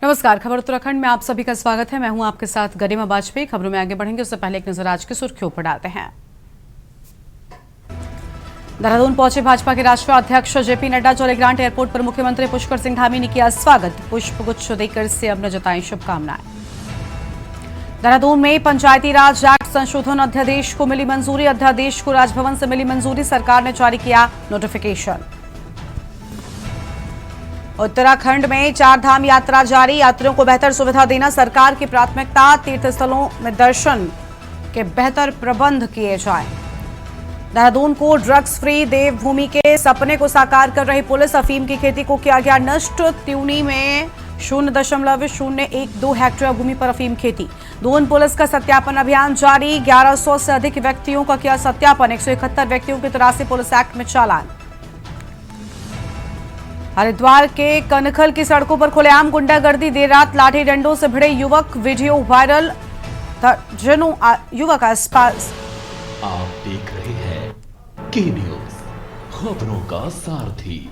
नमस्कार, खबर उत्तराखंड में आप सभी का स्वागत है। मैं हूं आपके साथ गरिमा वाजपेयी। खबरों में आगे बढ़ेंगे उससे पहले एक नजर आज की सुर्खियों पर डालते हैं। देहरादून पहुंचे भाजपा के राष्ट्रीय अध्यक्ष जेपी नड्डा। जौलीग्रांट एयरपोर्ट पर मुख्यमंत्री पुष्कर सिंह धामी ने किया स्वागत। पुष्पगुच्छ देकर सीएम ने जताई शुभकामनाएं। देहरादून में पंचायती राज एक्ट संशोधन अध्यादेश को मिली मंजूरी। अध्यादेश को राजभवन से मिली मंजूरी। सरकार ने जारी किया नोटिफिकेशन। उत्तराखंड में चार धाम यात्रा जारी। यात्रियों को बेहतर सुविधा देना सरकार की प्राथमिकता। तीर्थ स्थलों में दर्शन के बेहतर प्रबंध किए जाएं। देहरादून को ड्रग्स फ्री देवभूमि के सपने को साकार कर रही पुलिस। अफीम की खेती को किया गया नष्ट। त्यूनी में 0.012 हेक्टेयर भूमि पर अफीम खेती। दून पुलिस का सत्यापन अभियान जारी। 1100 से अधिक व्यक्तियों का किया सत्यापन। 171 व्यक्तियों के 83 पुलिस एक्ट में चालान। हरिद्वार के कनखल की सड़कों पर खुलेआम गुंडागर्दी। देर रात लाठी डंडों से भिड़े युवक। Video viral. दर्जनों युवक आसपास। आप देख रहे हैं के न्यूज, खबरों का सारथी।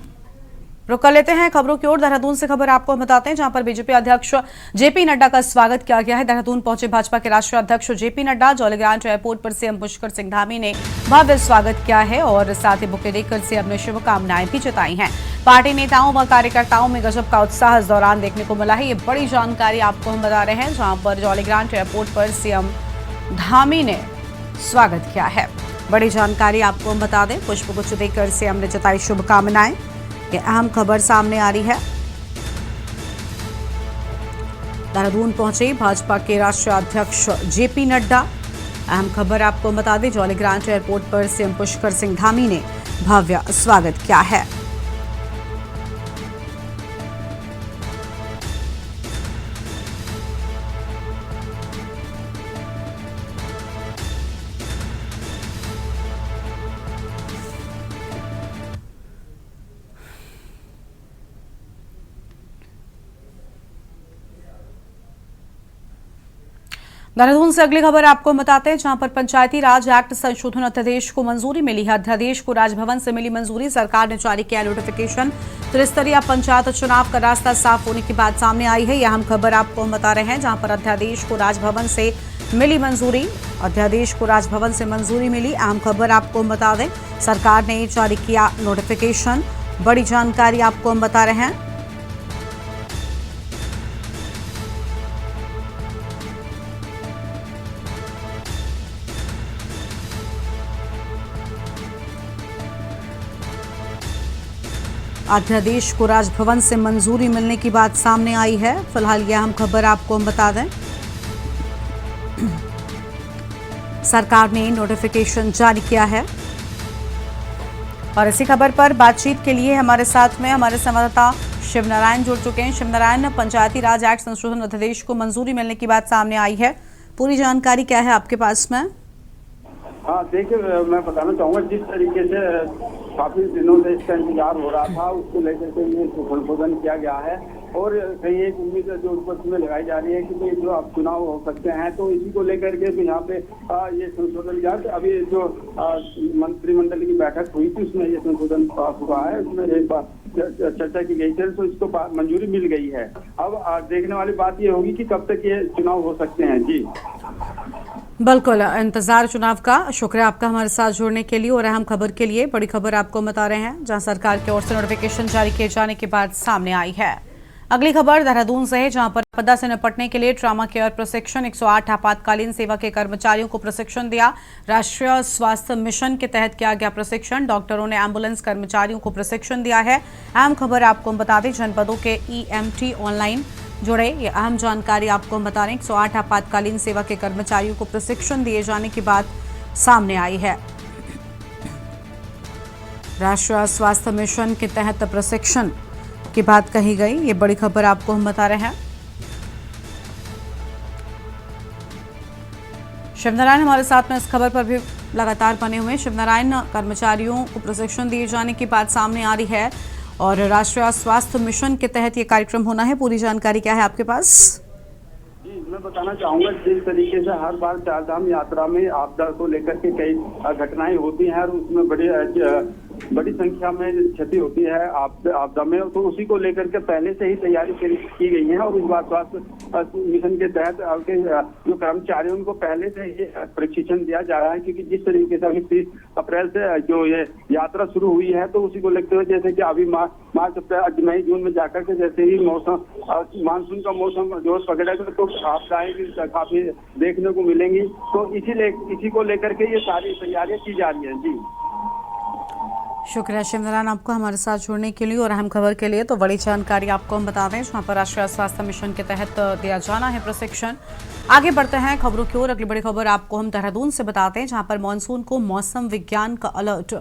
रुक कर लेते हैं खबरों की ओर। देहरादून से खबर आपको बताते हैं, जहां पर बीजेपी अध्यक्ष जेपी नड्डा का स्वागत किया गया है। देहरादून पहुंचे भाजपा के राष्ट्रीय अध्यक्ष जेपी नड्डा। जौलीग्रांट एयरपोर्ट पर सीएम पुष्कर सिंह धामी ने भव्य स्वागत किया है और साथ ही बुके देकर सीएम ने शुभकामनाएं भी जताई हैं। पार्टी नेताओं व कार्यकर्ताओं में गजब का उत्साह इस दौरान देखने को मिला है। ये बड़ी जानकारी आपको हम बता रहे हैं, जहां पर जौलीग्रांट एयरपोर्ट पर सीएम धामी ने स्वागत किया है। बड़ी जानकारी आपको हम बता दें, पुष्पगुच्छ देकर सीएम ने जताई शुभकामनाएं। ये अहम खबर सामने आ रही है। देहरादून पहुंचे भाजपा के राष्ट्रीय अध्यक्ष जेपी नड्डा। अहम खबर आपको बता दें, जौलीग्रांट एयरपोर्ट पर सीएम पुष्कर सिंह धामी ने भव्य स्वागत किया है। देहरादून से अगली खबर आपको बताते हैं, जहां पर पंचायती राज एक्ट संशोधन अध्यादेश को मंजूरी मिली है। अध्यादेश को राजभवन से मिली मंजूरी। सरकार ने जारी किया नोटिफिकेशन। त्रिस्तरीय पंचायत चुनाव का रास्ता साफ होने की बात सामने आई है। यह हम खबर आपको हम बता रहे हैं, जहां पर अध्यादेश को राजभवन से मिली मंजूरी। अध्यादेश को राजभवन से मंजूरी मिली। अहम खबर आपको हम बता दें, सरकार ने जारी किया नोटिफिकेशन। बड़ी जानकारी आपको हम बता रहे हैं। अध्यादेश को राजभवन से मंजूरी मिलने की बात सामने आई है। फिलहाल यह हम खबर आपको हम बता दें, सरकार ने नोटिफिकेशन जारी किया है। और इसी खबर पर बातचीत के लिए हमारे साथ में हमारे संवाददाता शिवनारायण जुड़ चुके हैं। शिवनारायण, पंचायती राज एक्ट संशोधन अध्यादेश को मंजूरी मिलने की बात सामने आई है, पूरी जानकारी क्या है आपके पास में? हाँ देखिए, मैं बताना चाहूँगा, जिस तरीके से काफी दिनों से इसका इंतजार हो रहा था, उसको लेकर के ये संशोधन किया गया है। और कहीं एक उम्मीद जो उपस्थित में लगाई जा रही है कि भाई जो अब चुनाव हो सकते हैं, तो इसी को लेकर के यहाँ पे ये संशोधन किया। अभी जो मंत्रिमंडल की बैठक हुई थी, उसमें ये संशोधन पास हुआ है। उसमें एक बार चर्चा की गई थी, तो इसको मंजूरी मिल गई है। अब देखने वाली बात ये होगी कि कब तक ये चुनाव हो सकते हैं। जी बिल्कुल, इंतजार चुनाव का। शुक्रिया आपका हमारे साथ जुड़ने के लिए और अहम खबर के लिए। बड़ी खबर आपको बता रहे हैं, जहां सरकार की ओर से नोटिफिकेशन जारी किए जाने की बात सामने आई है। अगली खबर देहरादून से है, जहां पर आपदा से निपटने के लिए ट्रॉमा केयर प्रशिक्षण। 108 आपातकालीन सेवा के कर्मचारियों को प्रशिक्षण दिया। राष्ट्रीय स्वास्थ्य मिशन के तहत किया गया प्रशिक्षण। डॉक्टरों ने एम्बुलेंस कर्मचारियों को प्रशिक्षण दिया है। अहम खबर आपको बता दें, जनपदों के EMT ऑनलाइन जुड़े। ये अहम जानकारी आपको बता रहे हैं। 108 आपातकालीन सेवा के कर्मचारियों को प्रशिक्षण दिए जाने की बात सामने आई है। राष्ट्रीय स्वास्थ्य मिशन के तहत प्रशिक्षण की बात कही गई। ये बड़ी खबर आपको हम बता रहे हैं। शिवनारायण हमारे साथ में इस खबर पर भी लगातार बने हुए हैं। शिवनारायण, कर्मचारियों को प्रशिक्षण दिए जाने की बात सामने आ रही है और राष्ट्रीय स्वास्थ्य मिशन के तहत ये कार्यक्रम होना है, पूरी जानकारी क्या है आपके पास? जी, मैं बताना चाहूँगा, जिस तरीके से हर बार चारधाम यात्रा में आपदा को लेकर के कई घटनाएं होती हैं और उसमें बड़े बड़ी संख्या में क्षति होती है आपदा में, तो उसी को लेकर के पहले से ही तैयारी की गई है। और इस बार स्वास्थ्य मिशन के तहत आपके जो कर्मचारी उनको पहले से ही प्रशिक्षण दिया जा रहा है, क्योंकि जिस तरीके से अभी 30 अप्रैल से जो ये यात्रा शुरू हुई है, तो उसी को लेते हुए जैसे कि अभी मार्च अप्रैल मई जून में जाकर के जैसे ही मौसम मानसून का मौसम जोश पकड़ेगा तो आपदाएं भी काफी देखने को मिलेंगी। तो इसी को लेकर के ये सारी तैयारियां की जा रही है। जी शुक्रिया शिवनारायण आपको हमारे साथ जुड़ने के लिए और अहम खबर के लिए। तो बड़ी जानकारी आपको हम बता दें, जहां पर राष्ट्रीय स्वास्थ्य मिशन के तहत दिया जाना है प्रशिक्षण। आगे बढ़ते हैं खबरों की ओर। अगली बड़ी खबर आपको हम देहरादून से बताते हैं, जहां पर मानसून को मौसम विज्ञान का अलर्ट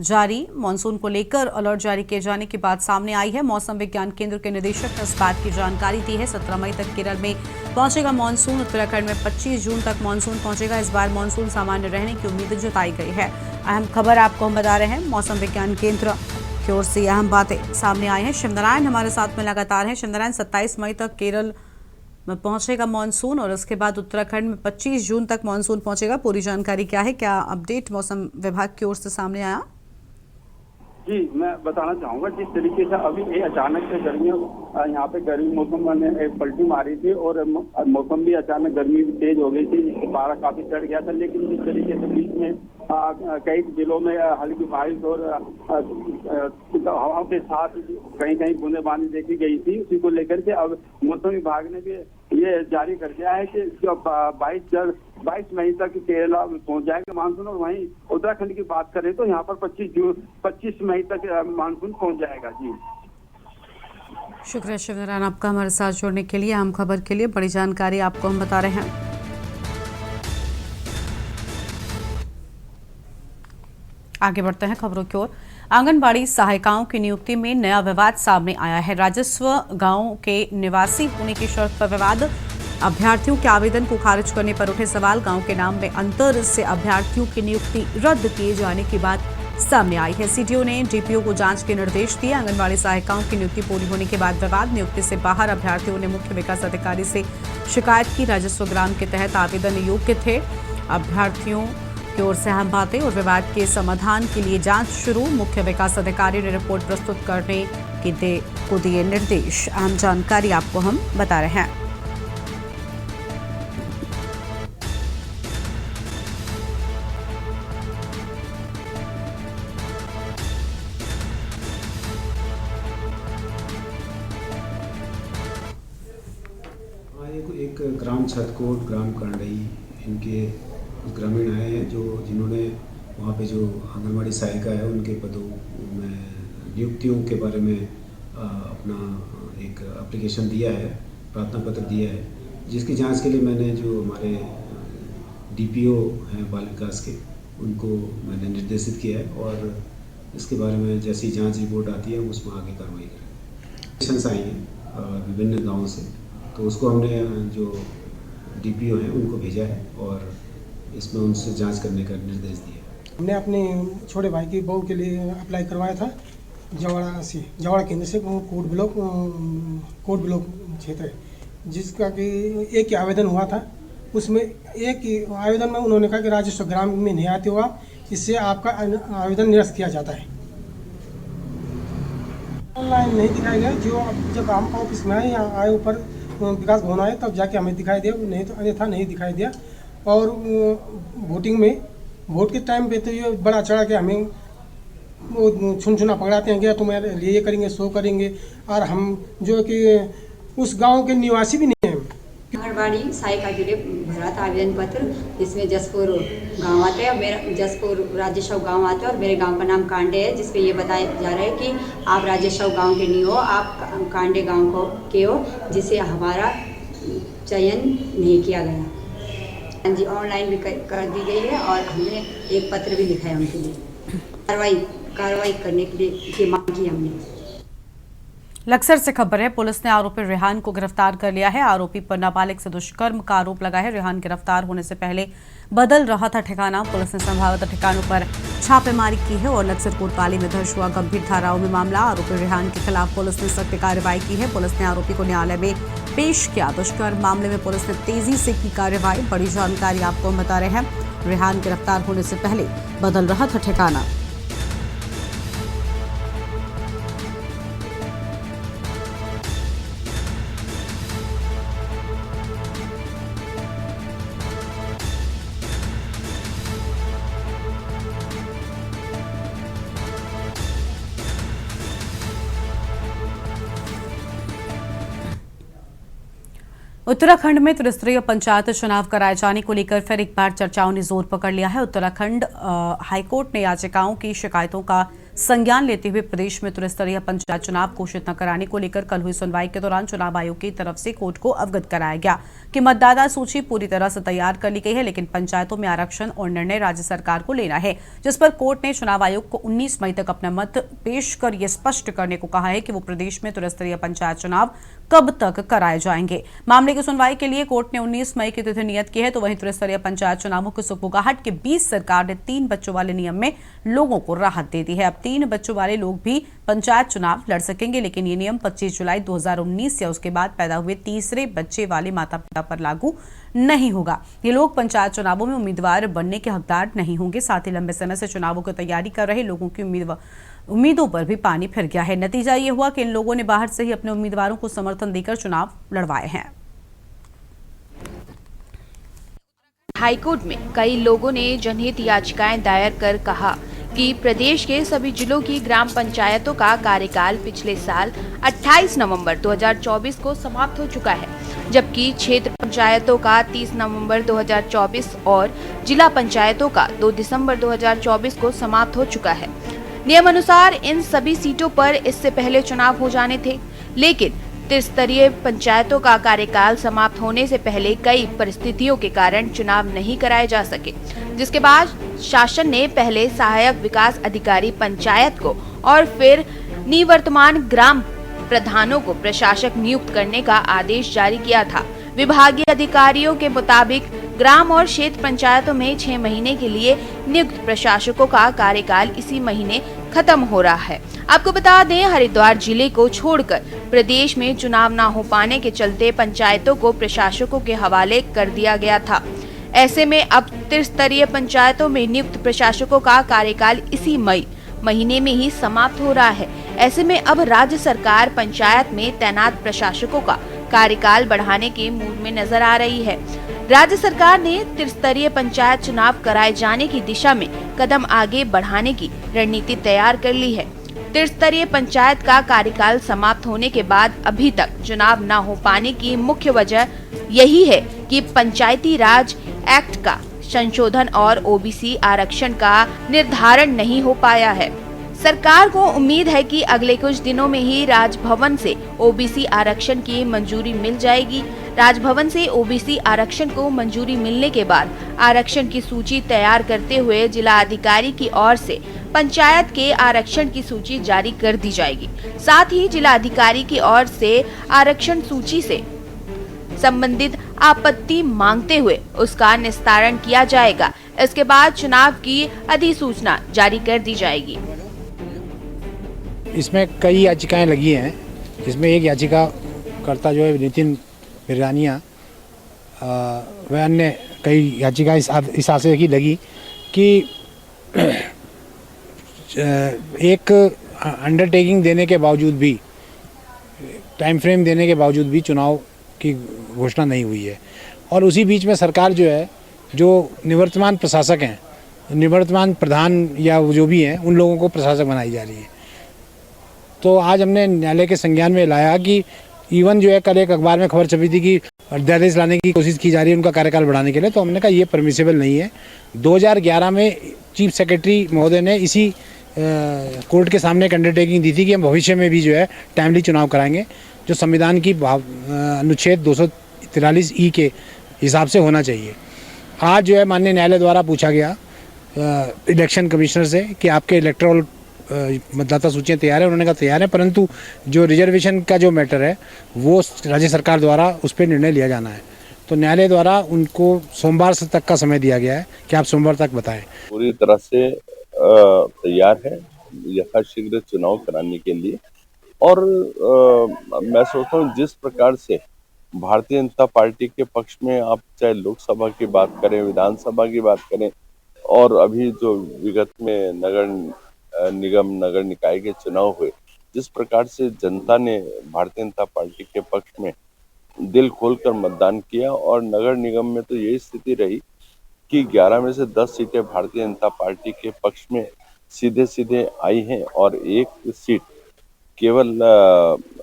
जारी। मानसून को लेकर अलर्ट जारी किए जाने की बात सामने आई है। मौसम विज्ञान केंद्र के निदेशक ने इस बात की जानकारी दी है। 17 मई तक केरल में पहुंचेगा मानसून। उत्तराखंड में 25 जून तक मानसून पहुंचेगा। इस बार मानसून सामान्य रहने की उम्मीद जताई गई है। अहम खबर आपको हम बता रहे हैं, मौसम विज्ञान केंद्र की ओर से अहम बातें सामने आई हैं। शिवनारायण हमारे साथ में लगातार हैं। शिवनारायण, 27 मई तक केरल में पहुंचेगा मानसून और उसके बाद उत्तराखंड में 25 जून तक मानसून पहुंचेगा। पूरी जानकारी क्या है, क्या अपडेट मौसम विभाग की ओर से सामने आया? जी, मैं बताना चाहूंगा, जिस तरीके से अभी ये अचानक से गर्मियों यहाँ पे गर्मी मौसम ने एक पलटी मारी थी और मौसम भी अचानक गर्मी भी तेज हो गई थी, पारा काफी चढ़ गया था। लेकिन जिस तरीके से बीच में कई जिलों में हल्की बारिश और हवाओं के साथ कहीं कहीं बूंदेबांदी देखी गई थी, उसी को लेकर के अब मौसम विभाग ने भी ये जारी कर दिया है कि 22 मई तक केरला में पहुंच जाएगा मानसून। और वहीं उत्तराखंड की बात करें तो यहाँ पर 25 मई तक मानसून पहुंच जाएगा। जी शुक्रिया शिवनारायण आपका हमारे साथ जुड़ने के लिए। अहम खबर के लिए बड़ी जानकारी आपको हम बता रहे हैं। आगे बढ़ते हैं खबरों की ओर। आंगनबाड़ी सहायिकाओं की नियुक्ति में नया विवाद सामने आया है। राजस्व गांव के निवासी होने की शर्त पर विवाद। अभ्यर्थियों के आवेदन को खारिज करने पर उठे सवाल। गांव के नाम में अंतर से अभ्यर्थियों की नियुक्ति रद्द किए जाने की बात सामने आई है। सीडीओ ने डीपीओ को जांच के निर्देश दिए। आंगनबाड़ी सहायिकाओं की नियुक्ति पूरी होने के बाद विवाद। नियुक्ति से बाहर अभ्यर्थियों ने मुख्य विकास अधिकारी से शिकायत की। राजस्व ग्राम के तहत आवेदन योग्य थे। अभ्यर्थियों की ओर से अहम बातें और विवाद के समाधान के लिए जांच शुरू। मुख्य विकास अधिकारी ने रिपोर्ट प्रस्तुत करने को दिए निर्देश। अहम जानकारी आपको हम बता रहे हैं। एक ग्राम छतकोट, ग्राम कंडई, इनके ग्रामीण आए हैं जिन्होंने वहाँ पे जो आंगनबाड़ी सहायिका है उनके पदों में नियुक्तियों के बारे में अपना एक एप्लीकेशन दिया है, प्रार्थना पत्र दिया है, जिसकी जांच के लिए मैंने जो हमारे डीपीओ हैं बाल विकास के, उनको मैंने निर्देशित किया है और इसके बारे में जैसी जांच रिपोर्ट आती है उसमें आगे कार्रवाई करें। पेशेंट्स आई हैं विभिन्न गाँवों से, तो उसको हमने जो डीपीओ हैं उनको भेजा है और इसमें उनसे जांच करने का निर्देश दिया। हमने अपने छोटे भाई की बहू के लिए अप्लाई करवाया था जवाड़ा केंद्र से, कोट ब्लॉक क्षेत्र है, जिसका कि एक ही आवेदन हुआ था। उसमें एक ही आवेदन में उन्होंने कहा कि राजस्व ग्राम में नहीं आते हुआ, इससे आपका आवेदन निरस्त किया जाता है। ऑनलाइन नहीं दिखाई गया, जब हम ऑफिस में आए या आए ऊपर विकास भवन आए तब जाके हमें दिखाई दिया, नहीं तो अन्यथा नहीं दिखाई दिया। और वोटिंग में वोट के टाइम पे तो ये बड़ा चढ़ा के हमें वो छुना पकड़ाते हैं, क्या तुम्हारे लिए ये करेंगे सो करेंगे, और हम जो कि उस गांव के निवासी भी नहीं हैं। आंगनबाड़ी सहायिका के लिए भरा था आवेदन पत्र, जिसमें जसपुर गांव आता है, मेरा जसपुर राजेशव गांव आता है और मेरे गांव का नाम कांडे है, जिसपे ये बताया जा रहा है कि आप राजेशव गांव के नहीं हो, आप कांडे गांव के हो, जिसे हमारा चयन नहीं किया गया। हाँ जी, ऑनलाइन भी कर दी गई है और हमने एक पत्र भी लिखा है उनके लिए। कार्रवाई करने के लिए ये मांग की हमने। लक्सर से खबर है, पुलिस ने आरोपी रेहान को गिरफ्तार कर लिया है। आरोपी पर नाबालिग से दुष्कर्म का आरोप लगा है। रेहान गिरफ्तार होने से पहले बदल रहा था ठिकाना। पुलिस ने संभावित ठिकानों पर छापेमारी की है और लक्सर कोतवाली में दर्ज हुआ गंभीर धाराओं में मामला। आरोपी रेहान के खिलाफ पुलिस ने सख्त कार्रवाई की है। पुलिस ने आरोपी को न्यायालय में पेश किया। दुष्कर्म मामले में पुलिस ने तेजी से की कार्रवाई। बड़ी जानकारी आपको हम बता रहे हैं। रेहान गिरफ्तार होने से पहले बदल रहा था ठिकाना। उत्तराखंड में त्रिस्तरीय पंचायत चुनाव कराए जाने को लेकर फिर एक बार चर्चाओं ने जोर पकड़ लिया है। उत्तराखंड हाईकोर्ट ने याचिकाओं की शिकायतों का संज्ञान लेते हुए प्रदेश में त्रिस्तरीय पंचायत चुनाव घोषित न कराने को लेकर कल हुई सुनवाई के दौरान चुनाव आयोग की तरफ से कोर्ट को अवगत कराया गया कि मतदाता सूची पूरी तरह से तैयार कर ली गई है, लेकिन पंचायतों में आरक्षण और निर्णय राज्य सरकार को लेना है, जिस पर कोर्ट ने चुनाव आयोग को 19 मई तक अपना मत पेश कर यह स्पष्ट करने को कहा है कि वो प्रदेश में त्रिस्तरीय पंचायत चुनाव कब तक कराए जाएंगे। मामले की सुनवाई के लिए कोर्ट ने 19 मई की तिथि नियत की है। तो वहीं त्रिस्तरीय पंचायत चुनावों की सुगबुगाहट के बीच सरकार ने 3 बच्चों वाले नियम में लोगों को राहत दे दी है। अब 3 बच्चों वाले लोग भी पंचायत चुनाव लड़ सकेंगे, लेकिन ये नियम 25 जुलाई 2019 या उसके बाद पैदा हुए तीसरे बच्चे वाले माता पिता पर लागू नहीं होगा। ये लोग पंचायत चुनावों में उम्मीदवार बनने के हकदार नहीं होंगे। साथ ही लंबे समय से चुनावों की तैयारी कर रहे लोगों की उम्मीदों पर भी पानी फिर गया है। नतीजा ये हुआ कि इन लोगों ने बाहर से ही अपने उम्मीदवारों को समर्थन देकर चुनाव लड़वाए हैं। हाईकोर्ट में कई लोगों ने जनहित याचिकाएं दायर कर कहा कि प्रदेश के सभी जिलों की ग्राम पंचायतों का कार्यकाल पिछले साल 28 नवंबर 2024 को समाप्त हो चुका है, जबकि क्षेत्र पंचायतों का 30 नवंबर 2024 और जिला पंचायतों का 2 दिसंबर 2024 को समाप्त हो चुका है। नियम अनुसार इन सभी सीटों पर इससे पहले चुनाव हो जाने थे, लेकिन त्रिस्तरीय पंचायतों का कार्यकाल समाप्त होने से पहले कई परिस्थितियों के कारण चुनाव नहीं कराए जा सके, जिसके बाद शासन ने पहले सहायक विकास अधिकारी पंचायत को और फिर निवर्तमान ग्राम प्रधानों को प्रशासक नियुक्त करने का आदेश जारी किया था। विभागीय अधिकारियों के मुताबिक ग्राम और क्षेत्र पंचायतों में 6 महीने के लिए नियुक्त प्रशासकों का कार्यकाल इसी महीने खत्म हो रहा है। आपको बता दें, हरिद्वार जिले को छोड़कर प्रदेश में चुनाव न हो पाने के चलते पंचायतों को प्रशासकों के हवाले कर दिया गया था। ऐसे में अब त्रिस्तरीय पंचायतों में नियुक्त प्रशासकों का कार्यकाल इसी मई महीने में ही समाप्त हो रहा है। ऐसे में अब राज्य सरकार पंचायत में तैनात प्रशासकों का कार्यकाल बढ़ाने के मूड में नजर आ रही है। राज्य सरकार ने त्रिस्तरीय पंचायत चुनाव कराए जाने की दिशा में कदम आगे बढ़ाने की रणनीति तैयार कर ली है। त्रिस्तरीय पंचायत का कार्यकाल समाप्त होने के बाद अभी तक चुनाव न हो पाने की मुख्य वजह यही है कि पंचायती राज एक्ट का संशोधन और ओबीसी आरक्षण का निर्धारण नहीं हो पाया है। सरकार को उम्मीद है कि अगले कुछ दिनों में ही राजभवन से ओबीसी आरक्षण की मंजूरी मिल जाएगी। राजभवन से ओबीसी आरक्षण को मंजूरी मिलने के बाद आरक्षण की सूची तैयार करते हुए जिला अधिकारी की ओर से पंचायत के आरक्षण की सूची जारी कर दी जाएगी। साथ ही जिला अधिकारी की ओर से आरक्षण सूची से संबंधित आपत्ति मांगते हुए उसका निस्तारण किया जाएगा। इसके बाद चुनाव की अधिसूचना जारी कर दी जाएगी। इसमें कई याचिकाएं लगी हैं, जिसमें एक याचिकाकर्ता जो है नितिन बिरानिया, वह अन्य कई याचिका इस आशय की लगी कि एक अंडरटेकिंग देने के बावजूद भी, टाइम फ्रेम देने के बावजूद भी चुनाव की घोषणा नहीं हुई है। और उसी बीच में सरकार जो है, जो निवर्तमान प्रशासक हैं, निवर्तमान प्रधान या जो भी हैं, उन लोगों को प्रशासक बनाई जा रही है। तो आज हमने न्यायालय के संज्ञान में लाया कि इवन जो है, कल एक अखबार में खबर छपी थी कि अध्यादेश लाने की कोशिश की जा रही है उनका कार्यकाल बढ़ाने के लिए। तो हमने कहा ये परमिसेबल नहीं है। 2011 में चीफ सेक्रेटरी महोदय ने इसी कोर्ट के सामने एक अंडरटेकिंग दी थी कि हम भविष्य में भी जो है टाइमली चुनाव कराएंगे, जो संविधान की अनुच्छेद 243 के हिसाब से होना चाहिए। आज जो है माननीय न्यायालय द्वारा पूछा गया इलेक्शन कमिश्नर से कि आपके इलेक्टोरल मतदाता सूचियाँ तैयार है। उन्होंने कहा तैयार है, परंतु जो रिजर्वेशन का जो मैटर है वो राज्य सरकार द्वारा उस पर निर्णय लिया जाना है। तो न्यायालय द्वारा उनको सोमवार से तक का समय दिया गया है कि आप सोमवार तक बताएं। पूरी तरह से तैयार है यथाशीघ्र चुनाव कराने के लिए। और मैं सोचता हूँ जिस प्रकार से भारतीय जनता पार्टी के पक्ष में आप चाहे लोकसभा की बात करें, विधानसभा की बात करें, और अभी जो विगत में नगर निगम नगर निकाय के चुनाव हुए, जिस प्रकार से जनता ने भारतीय जनता पार्टी के पक्ष में दिल खोलकर मतदान किया, और नगर निगम में तो यही स्थिति रही कि 11 में से 10 सीटें भारतीय जनता पार्टी के पक्ष में सीधे सीधे आई हैं और एक सीट केवल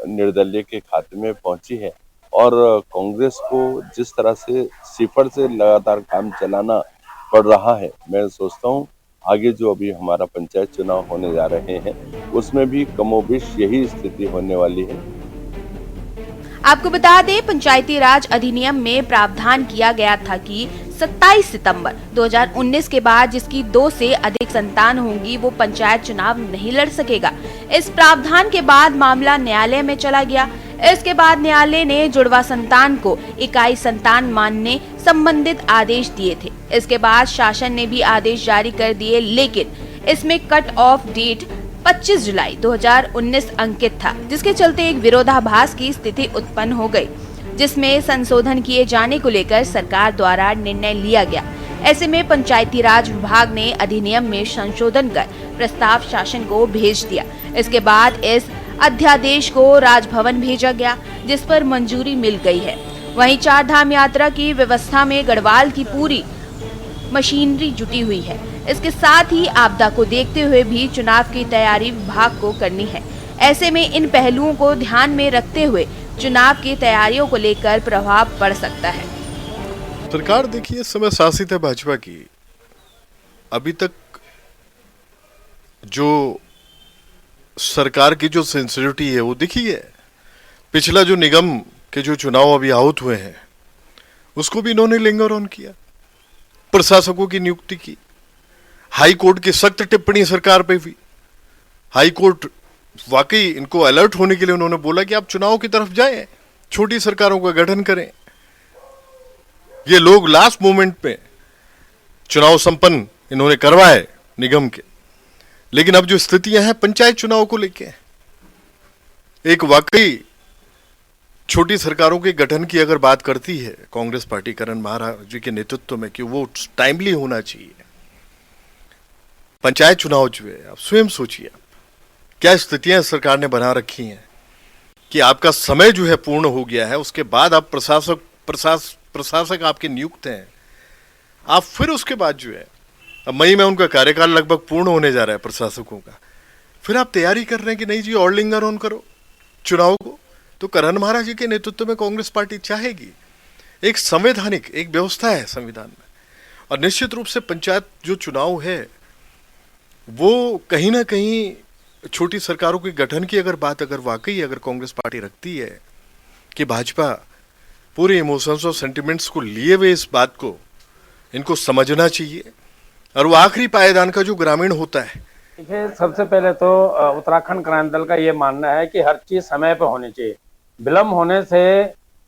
निर्दलीय के खाते में पहुंची है। और कांग्रेस को जिस तरह से सिफर से लगातार काम चलाना पड़ रहा है, मैं सोचता हूँ आगे जो अभी हमारा पंचायत चुनाव होने जा रहे हैं उसमें भी कमोबेश यही स्थिति होने वाली है। आपको बता दें, पंचायती राज अधिनियम में प्रावधान किया गया था कि 27 सितंबर 2019 के बाद जिसकी 2 से अधिक संतान होंगी वो पंचायत चुनाव नहीं लड़ सकेगा। इस प्रावधान के बाद मामला न्यायालय में चला गया। इसके बाद न्यायालय ने जुड़वा संतान को इकाई संतान मानने संबंधित आदेश दिए थे। इसके बाद शासन ने भी आदेश जारी कर दिए, लेकिन इसमें कट ऑफ डेट 25 जुलाई 2019 अंकित था, जिसके चलते एक विरोधाभास की स्थिति उत्पन्न हो गई, जिसमें संशोधन किए जाने को लेकर सरकार द्वारा निर्णय लिया गया। ऐसे में पंचायती राज विभाग ने अधिनियम में संशोधन कर प्रस्ताव शासन को भेज दिया। इसके बाद इस अध्यादेश को राजभवन भेजा गया, जिस पर मंजूरी मिल गई है। वहीं 4 धाम यात्रा की व्यवस्था में गढ़वाल की पूरी मशीनरी जुटी हुई है। इसके साथ ही आपदा को देखते हुए भी चुनाव की तैयारी विभाग को करनी है। ऐसे में इन पहलुओं को ध्यान में रखते हुए चुनाव की तैयारियों को लेकर प्रभाव पड़ सकता है। सरकार देखिए इस समय शासित है भाजपा की। अभी तक जो सरकार की जो सेंसिटिविटी है वो दिखी है। पिछला जो निगम के जो चुनाव अभी आउट हुए हैं उसको भी इन्होंने लिंगर ऑन किया, प्रशासकों की नियुक्ति की, हाई कोर्ट की सख्त टिप्पणी सरकार पे हुई। हाई कोर्ट वाकई इनको अलर्ट होने के लिए उन्होंने बोला कि आप चुनाव की तरफ जाएं, छोटी सरकारों का गठन करें। ये लोग लास्ट मोमेंट पे चुनाव संपन्न इन्होंने करवाए निगम के, लेकिन अब जो स्थितियां हैं पंचायत चुनाव को लेके, एक वाकई छोटी सरकारों के गठन की अगर बात करती है कांग्रेस पार्टी करण महाराज जी के नेतृत्व में कि वो टाइमली होना चाहिए। पंचायत चुनाव जो है, आप स्वयं सोचिए क्या स्थितियां सरकार ने बना रखी हैं कि आपका समय जो है पूर्ण हो गया है, उसके बाद आप प्रशासक आपके नियुक्त हैं, आप फिर उसके बाद जो है, अब मई में उनका कार्यकाल लगभग पूर्ण होने जा रहा है प्रशासकों का, फिर आप तैयारी कर रहे हैं कि नहीं जी और लिंगर ऑन करो चुनाव को। तो करण महाराज जी के नेतृत्व में कांग्रेस पार्टी चाहेगी। एक संवैधानिक एक व्यवस्था है संविधान में, और निश्चित रूप से पंचायत जो चुनाव है वो कहीं ना कहीं छोटी सरकारों के गठन की अगर वाकई अगर कांग्रेस पार्टी रखती है कि भाजपा पूरे इमोशंस और सेंटिमेंट्स को लिए हुए इस बात को इनको समझना चाहिए, और वो आखिरी पायदान का जो ग्रामीण होता है। देखिए, सबसे पहले तो उत्तराखंड क्रांति दल का ये मानना है कि हर चीज समय पर होनी चाहिए। विलम्ब होने से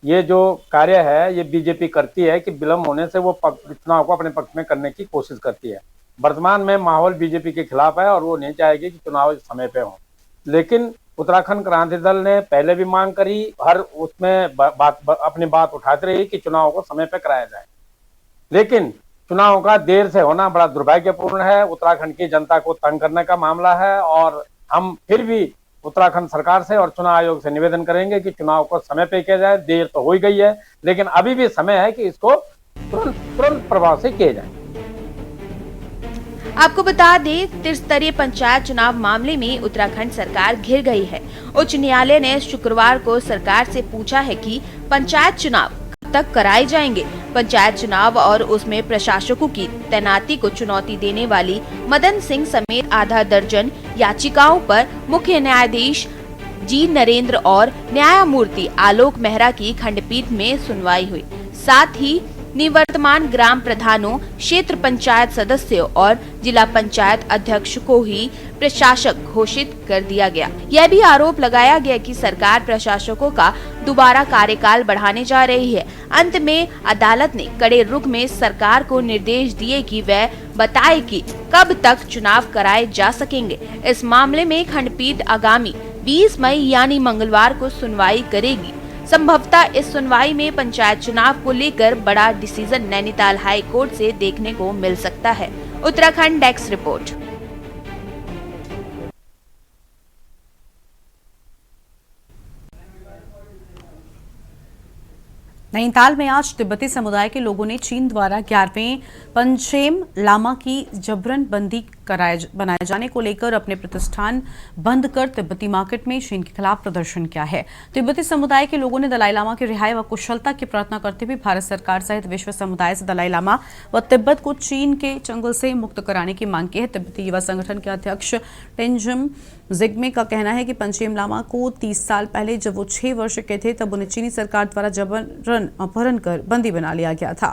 ये जो कार्य है ये बीजेपी करती है कि विलम्ब होने से वो चुनाव को अपने पक्ष में करने की कोशिश करती है। वर्तमान में माहौल बीजेपी के खिलाफ है और वो नहीं चाहेगी कि चुनाव समय पे हो। लेकिन उत्तराखंड क्रांति दल ने पहले भी मांग करी, हर उसमें अपनी बात उठाते रही कि चुनाव को समय पे कराया जाए, लेकिन चुनाव का देर से होना बड़ा दुर्भाग्यपूर्ण है। उत्तराखंड की जनता को तंग करने का मामला है, और हम फिर भी उत्तराखंड सरकार से और चुनाव आयोग से निवेदन करेंगे कि चुनाव को समय पे किया जाए। देर तो हो ही गई है, लेकिन अभी भी समय है कि इसको तुरंत प्रभाव से किया जाए। आपको बता दें, त्रिस्तरीय पंचायत चुनाव मामले में उत्तराखंड सरकार घिर गई है। उच्च न्यायालय ने शुक्रवार को सरकार से पूछा है कि पंचायत चुनाव कब तक कराए जाएंगे। पंचायत चुनाव और उसमें प्रशासकों की तैनाती को चुनौती देने वाली मदन सिंह समेत आधा दर्जन याचिकाओं पर मुख्य न्यायाधीश जी नरेंद्र और न्यायमूर्ति आलोक मेहरा की खंडपीठ में सुनवाई हुई। साथ ही निवर्तमान ग्राम प्रधानों, क्षेत्र पंचायत सदस्यों और जिला पंचायत अध्यक्ष को ही प्रशासक घोषित कर दिया गया। यह भी आरोप लगाया गया कि सरकार प्रशासकों का दोबारा कार्यकाल बढ़ाने जा रही है। अंत में अदालत ने कड़े रुख में सरकार को निर्देश दिए कि वह बताए कि कब तक चुनाव कराए जा सकेंगे। इस मामले में खंडपीठ आगामी 20 मई यानी मंगलवार को सुनवाई करेगी। संभवतः इस सुनवाई में पंचायत चुनाव को लेकर बड़ा डिसीजन नैनीताल हाई कोर्ट से देखने को मिल सकता है। Uttarakhand desk report. नैनीताल में आज तिब्बती समुदाय के लोगों ने चीन द्वारा 11वें पंचेम लामा की जबरन बंदी बनाए जाने को लेकर अपने प्रतिष्ठान बंद कर तिब्बती मार्केट में चीन के खिलाफ प्रदर्शन किया है। तिब्बती समुदाय के लोगों ने दलाई लामा की रिहाई व कुशलता की प्रार्थना करते हुए भारत सरकार सहित विश्व समुदाय से दलाई लामा व तिब्बत को चीन के चंगुल से मुक्त कराने की मांग की है। तिब्बती युवा संगठन के अध्यक्ष टेंजिम जिग्मे का कहना है कि पंचेम लामा को 30 साल पहले जब वो 6 वर्ष के थे तब उन्हें चीनी सरकार द्वारा जबरन अपहरण कर बंदी बना लिया गया था।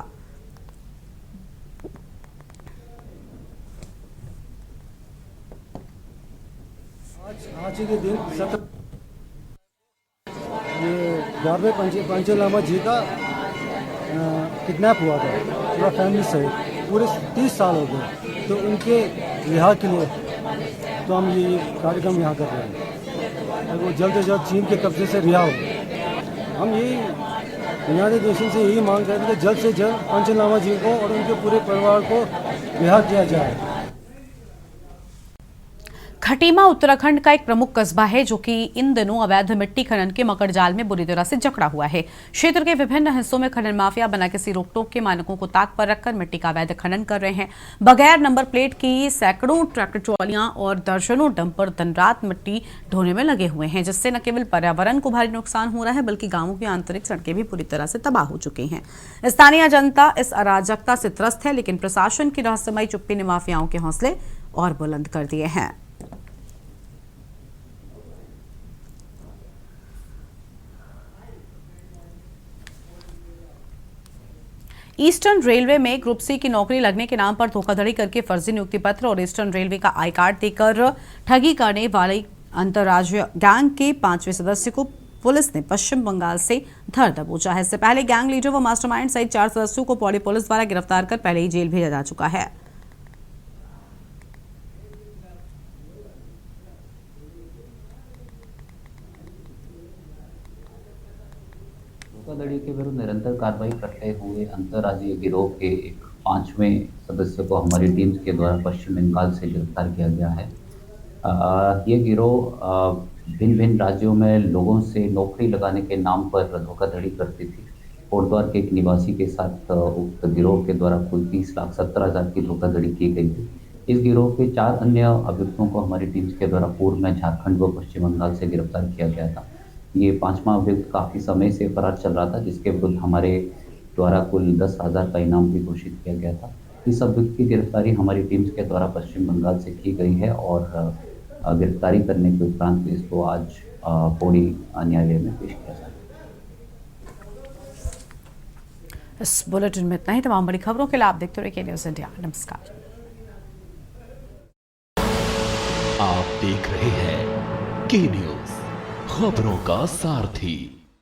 आज के दिन ये 11वें पंचेम लामा जी का किडनैप हुआ था पूरा फैमिली सहित, पूरे 30 साल हो गए। तो उनके रिहा के लिए तो हम ये कार्यक्रम यहाँ कर रहे हैं, वो जल्द से जल्द चीन के कब्जे से रिहा हो। हम यही यूनाइटेड नेशन से यही मांग करते हैं कि जल्द से जल्द पंचेम लामा जी को और उनके पूरे परिवार को रिहा किया जाए। खटीमा उत्तराखंड का एक प्रमुख कस्बा है जो कि इन दिनों अवैध मिट्टी खनन के मकड़जाल में बुरी तरह से जकड़ा हुआ है। क्षेत्र के विभिन्न हिस्सों में खनन माफिया बिना किसी रोक टोक के मानकों को ताक पर रखकर मिट्टी का अवैध खनन कर रहे हैं। बगैर नंबर प्लेट की सैकड़ों ट्रैक्टर ट्रॉलियां और दर्जनों डंपर दिन रात मिट्टी ढोने में लगे हुए हैं, जिससे न केवल पर्यावरण को भारी नुकसान हो रहा है बल्कि गांवों की आंतरिक सड़कें भी पूरी तरह से तबाह हो चुकी हैं। स्थानीय जनता इस अराजकता से त्रस्त है, लेकिन प्रशासन की रहस्यमयी चुप्पी ने माफियाओं के हौसले और बुलंद कर दिए हैं। ईस्टर्न रेलवे में ग्रुप सी की नौकरी लगने के नाम पर धोखाधड़ी करके फर्जी नियुक्ति पत्र और ईस्टर्न रेलवे का आई कार्ड देकर ठगी करने वाले अंतर्राज्यीय गैंग के 5वें सदस्य को पुलिस ने पश्चिम बंगाल से धर दबोचा है। इससे पहले गैंग लीडर व मास्टरमाइंड सहित 4 सदस्यों को पौड़ी पुलिस द्वारा गिरफ्तार कर पहले ही जेल भेजा जा चुका है। धोखाधड़ी के विरुद्ध निरंतर कार्रवाई करते हुए अंतर्राज्यीय गिरोह के एक 5वें सदस्य को हमारी टीम्स के द्वारा पश्चिम बंगाल से गिरफ्तार किया गया है। ये गिरोह भिन्न भिन्न राज्यों में लोगों से नौकरी लगाने के नाम पर धोखाधड़ी करती थी। कोटद्वार के एक निवासी के साथ उक्त गिरोह के द्वारा कुल 30,70,000 की धोखाधड़ी की गई थी। इस गिरोह के 4 अन्य अभियुक्तों को हमारी टीम्स के द्वारा पूर्व में झारखंड व पश्चिम बंगाल से गिरफ्तार किया गया था। ये 5वां अभियुक्त काफ़ी समय से फरार चल रहा था, जिसके विरुद्ध हमारे द्वारा कुल 10,000 का इनाम भी घोषित किया गया था। इस अभियुक्त की गिरफ्तारी हमारी टीम्स के द्वारा पश्चिम बंगाल से की गई है और गिरफ्तारी करने के उपरांत इसको आज पौड़ी न्यायालय में पेश किया जाएगा। इस बुलेटिन में इतना ही। तमाम बड़ी खबरों के लिए आप देखते रहिए न्यूज़ इंडिया। नमस्कार। आप देख रहे हैं के न्यूज़, खबरों का सारथी।